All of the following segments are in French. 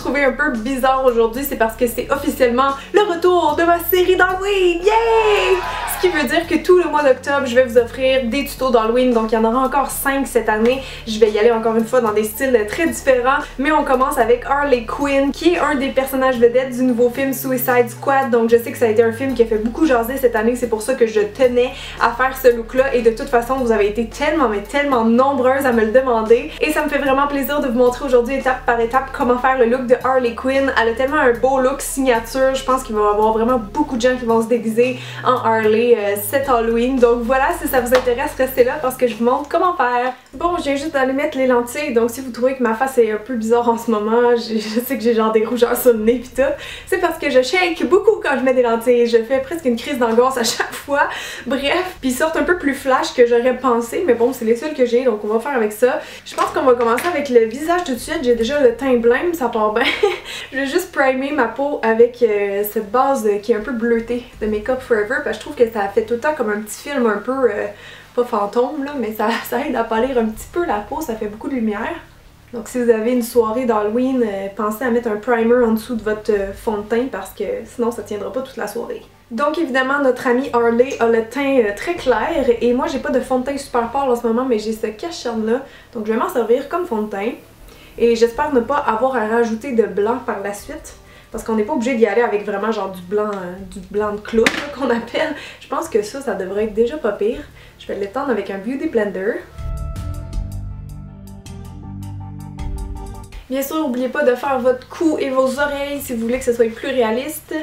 trouvez un peu bizarre aujourd'hui, c'est parce que c'est officiellement le retour de ma série d'Halloween! Yay! Ce qui veut dire que tout le mois d'octobre, je vais vous offrir des tutos d'Halloween, donc il y en aura encore 5 cette année. Je vais y aller encore une fois dans des styles très différents, mais on commence avec Harley Quinn, qui est un des personnages vedettes du nouveau film Suicide Squad, donc je sais que ça a été un film qui a fait beaucoup jaser cette année, c'est pour ça que je tenais à faire ce look-là, et de toute façon, vous avez été tellement, mais tellement nombreuses à me le demander, et ça me fait vraiment plaisir de vous montrer aujourd'hui étape par étape comment faire le look de Harley Quinn. Elle a tellement un beau look signature, je pense qu'il va y avoir vraiment beaucoup de gens qui vont se déguiser en Harley cet Halloween. Donc voilà, si ça vous intéresse, restez là parce que je vous montre comment faire. Bon, je viens juste d'aller mettre les lentilles, donc si vous trouvez que ma face est un peu bizarre en ce moment, je sais que j'ai genre des rougeurs sur le nez pis tout, c'est parce que je shake beaucoup quand je mets des lentilles. Je fais presque une crise d'angoisse à chaque fois. Bref, puis ils sortent un peu plus flash que j'aurais pensé, mais bon, c'est les seuls que j'ai, donc on va faire avec ça. Je pense qu'on va commencer avec le visage tout de suite. J'ai déjà le teint blême, ça part bien. Je vais juste primer ma peau avec cette base qui est un peu bleutée de Make Up Forever, parce que je trouve que ça fait tout le temps comme un petit film un peu, pas fantôme là, mais ça aide à pâlir un petit peu la peau, ça fait beaucoup de lumière. Donc si vous avez une soirée d'Halloween, pensez à mettre un primer en dessous de votre fond de teint parce que sinon ça tiendra pas toute la soirée. Donc évidemment notre amie Harley a le teint très clair et moi j'ai pas de fond de teint super pâle en ce moment, mais j'ai ce cache-cerne là, donc je vais m'en servir comme fond de teint. Et j'espère ne pas avoir à rajouter de blanc par la suite, parce qu'on n'est pas obligé d'y aller avec vraiment genre du blanc de clown qu'on appelle. Je pense que ça devrait être déjà pas pire. Je vais l'étendre avec un Beauty Blender. Bien sûr, n'oubliez pas de faire votre cou et vos oreilles si vous voulez que ce soit plus réaliste.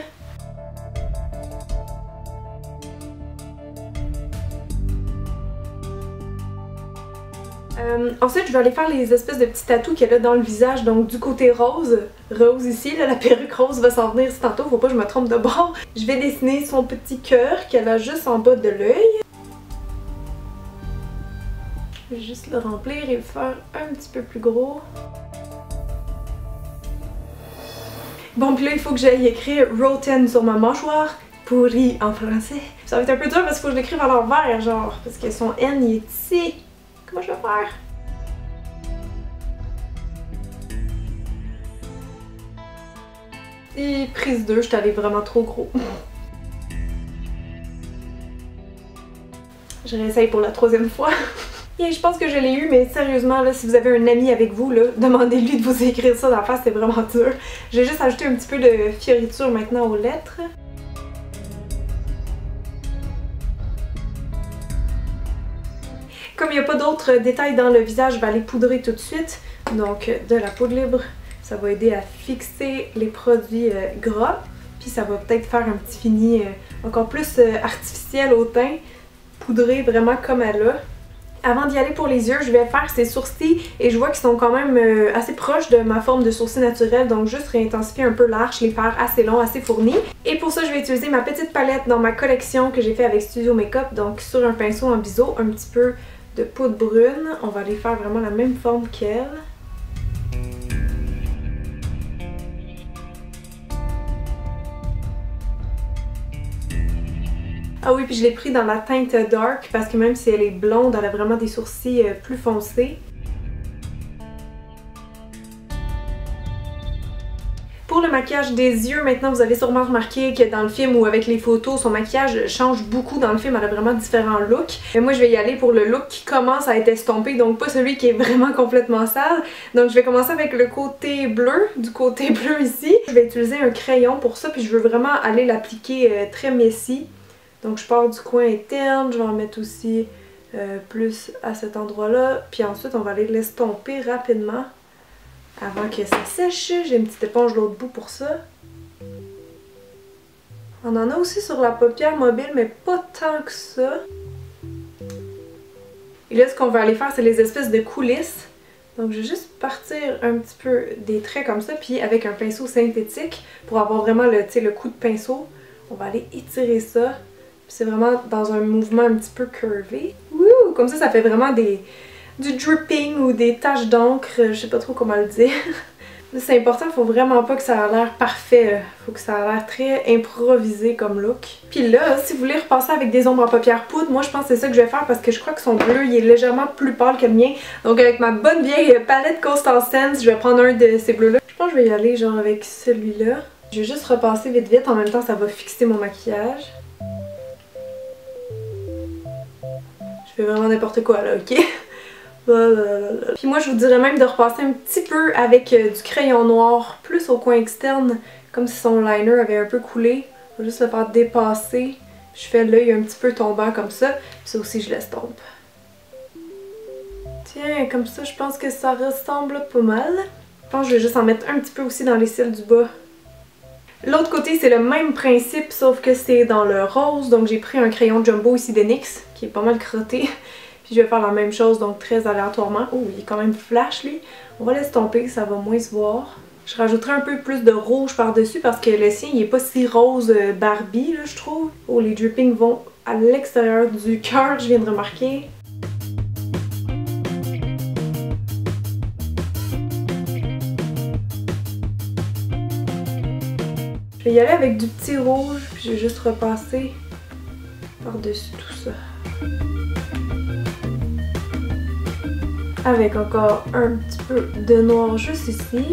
Ensuite, je vais aller faire les espèces de petits tatous qu'elle a dans le visage, donc du côté rose ici, là, la perruque rose va s'en venir tantôt, faut pas que je me trompe de bord. Je vais dessiner son petit cœur qu'elle a juste en bas de l'œil. Je vais juste le remplir et le faire un petit peu plus gros. Bon, puis là, il faut que j'aille écrire Rotten sur ma mâchoire, pourri en français. Ça va être un peu dur parce qu'il faut que je l'écrive à l'envers, genre, parce que son N, il est ici. Comment je vais faire? Et prise 2, je suis allée vraiment trop gros. Je réessaye pour la 3e fois. Et je pense que je l'ai eu, mais sérieusement, là, si vous avez un ami avec vous, là, demandez-lui de vous écrire ça dans la face, c'est vraiment dur. J'ai juste ajouté un petit peu de fioriture maintenant aux lettres. Comme il n'y a pas d'autres détails dans le visage, je vais aller poudrer tout de suite. Donc de la poudre libre, ça va aider à fixer les produits gras. Puis ça va peut-être faire un petit fini encore plus artificiel au teint. Poudrer vraiment comme elle a. Avant d'y aller pour les yeux, je vais faire ses sourcils et je vois qu'ils sont quand même assez proches de ma forme de sourcil naturel, donc juste réintensifier un peu l'arche, les faire assez longs, assez fournis. Et pour ça, je vais utiliser ma petite palette dans ma collection que j'ai fait avec Studio Makeup, donc sur un pinceau en biseau, un petit peu de poudre brune. On va aller faire vraiment la même forme qu'elle. Ah oui, puis je l'ai pris dans la teinte dark parce que même si elle est blonde, elle a vraiment des sourcils plus foncés. Pour le maquillage des yeux, maintenant vous avez sûrement remarqué que dans le film ou avec les photos, son maquillage change beaucoup dans le film, elle a vraiment différents looks. Mais moi je vais y aller pour le look qui commence à être estompé, donc pas celui qui est vraiment complètement sale. Donc je vais commencer avec le côté bleu, du côté bleu ici. Je vais utiliser un crayon pour ça, puis je veux vraiment aller l'appliquer très messy. Donc je pars du coin interne, je vais en mettre aussi plus à cet endroit-là. Puis ensuite on va aller l'estomper rapidement avant que ça sèche. J'ai une petite éponge de l'autre bout pour ça. On en a aussi sur la paupière mobile, mais pas tant que ça. Et là ce qu'on va aller faire, c'est les espèces de coulisses. Donc je vais juste partir un petit peu des traits comme ça, puis avec un pinceau synthétique pour avoir vraiment le coup de pinceau, on va aller étirer ça. C'est vraiment dans un mouvement un petit peu curvé. Wouh! Comme ça fait vraiment du dripping ou des taches d'encre, je sais pas trop comment le dire. C'est important, faut vraiment pas que ça a l'air parfait, faut que ça a l'air très improvisé comme look. Puis là, si vous voulez repasser avec des ombres en paupières poudre, moi je pense que c'est ça que je vais faire parce que je crois que son bleu il est légèrement plus pâle que le mien. Donc avec ma bonne vieille palette Constance Sense, je vais prendre un de ces bleus-là. Je pense que je vais y aller genre avec celui-là. Je vais juste repasser vite vite, en même temps ça va fixer mon maquillage. Je fais vraiment n'importe quoi là, ok? Puis moi je vous dirais même de repasser un petit peu avec du crayon noir, plus au coin externe, comme si son liner avait un peu coulé. Je vais juste le faire dépasser. Je fais l'œil un petit peu tombant comme ça, puis ça aussi je l'estompe. Tiens, comme ça je pense que ça ressemble pas mal. Je pense que je vais juste en mettre un petit peu aussi dans les cils du bas. L'autre côté c'est le même principe sauf que c'est dans le rose, donc j'ai pris un crayon jumbo ici de NYX qui est pas mal crotté. Puis je vais faire la même chose, donc très aléatoirement. Oh, il est quand même flash lui. On va l'estomper, ça va moins se voir. Je rajouterai un peu plus de rouge par-dessus parce que le sien il est pas si rose Barbie là je trouve. Oh, les drippings vont à l'extérieur du cœur, je viens de remarquer. Je vais y aller avec du petit rouge, puis je vais juste repasser par-dessus tout ça. Avec encore un petit peu de noir juste ici.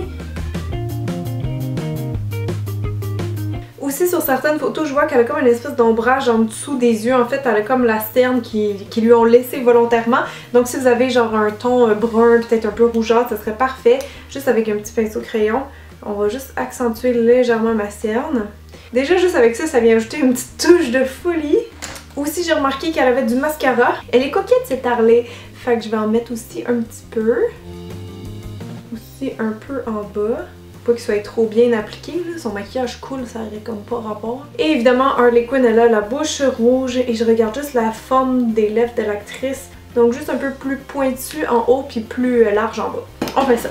Aussi sur certaines photos, je vois qu'elle a comme une espèce d'ombrage en dessous des yeux. En fait, elle a comme la cerne qui lui ont laissé volontairement. Donc si vous avez genre un ton brun, peut-être un peu rougeâtre, ça serait parfait. Juste avec un petit pinceau crayon. On va juste accentuer légèrement ma cerne. Déjà juste avec ça, ça vient ajouter une petite touche de folie. Aussi j'ai remarqué qu'elle avait du mascara. Elle est coquette cette Harley. Fait que je vais en mettre aussi un petit peu. Aussi un peu en bas. Pas qu'il soit trop bien appliqué, là. Son maquillage cool, ça aurait comme pas rapport. Et évidemment, Harley Quinn, elle a la bouche rouge et je regarde juste la forme des lèvres de l'actrice. Donc juste un peu plus pointu en haut puis plus large en bas. On fait ça.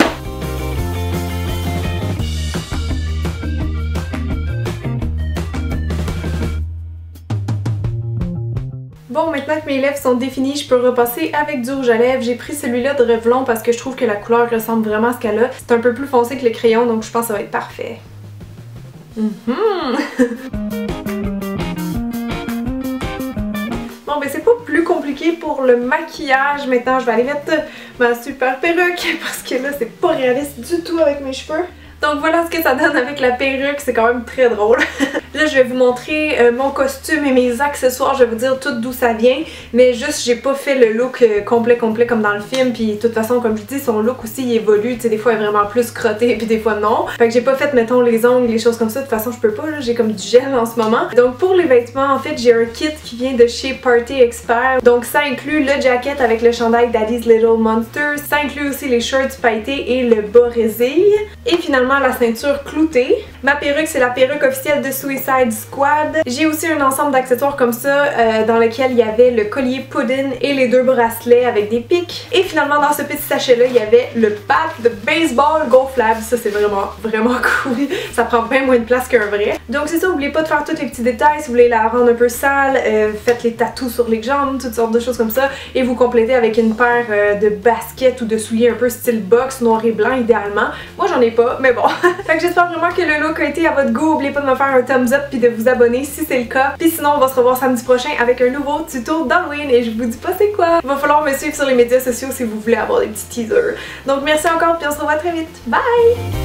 Bon, maintenant que mes lèvres sont définies, je peux repasser avec du rouge à lèvres. J'ai pris celui-là de Revlon parce que je trouve que la couleur ressemble vraiment à ce qu'elle a. C'est un peu plus foncé que le crayon, donc je pense que ça va être parfait. Bon, ben c'est pas plus compliqué pour le maquillage. Maintenant, je vais aller mettre ma super perruque parce que là, c'est pas réaliste du tout avec mes cheveux. Donc voilà ce que ça donne avec la perruque, c'est quand même très drôle. Là je vais vous montrer mon costume et mes accessoires, je vais vous dire tout d'où ça vient. Mais juste j'ai pas fait le look complet comme dans le film. Puis de toute façon comme je dis son look aussi il évolue, tu sais des fois il est vraiment plus crotté puis des fois non. Fait que j'ai pas fait mettons les ongles, les choses comme ça, de toute façon je peux pas là, j'ai comme du gel en ce moment. Donc pour les vêtements en fait j'ai un kit qui vient de chez Party Expert. Donc ça inclut le jacket avec le chandail Daddy's Little Monster. Ça inclut aussi les shorts pailletés et le bas résille. Et finalement la ceinture cloutée. Ma perruque c'est la perruque officielle de Suicide Squad. J'ai aussi un ensemble d'accessoires comme ça dans lequel il y avait le collier pudding et les deux bracelets avec des pics. Et finalement dans ce petit sachet là il y avait le bat de baseball gonflable. Ça c'est vraiment cool. Ça prend bien moins de place qu'un vrai. Donc c'est ça, n'oubliez pas de faire tous les petits détails. Si vous voulez la rendre un peu sale, faites les tatous sur les jambes, toutes sortes de choses comme ça. Et vous complétez avec une paire de baskets ou de souliers un peu style box, noir et blanc idéalement. Moi j'en ai pas, mais bon. Fait que j'espère vraiment que le look a été à votre goût. N'oubliez pas de me faire un thumbs up puis de vous abonner si c'est le cas. Puis sinon on va se revoir samedi prochain avec un nouveau tuto d'Halloween et je vous dis pas c'est quoi. Il va falloir me suivre sur les médias sociaux si vous voulez avoir des petits teasers. Donc merci encore puis on se revoit très vite. Bye!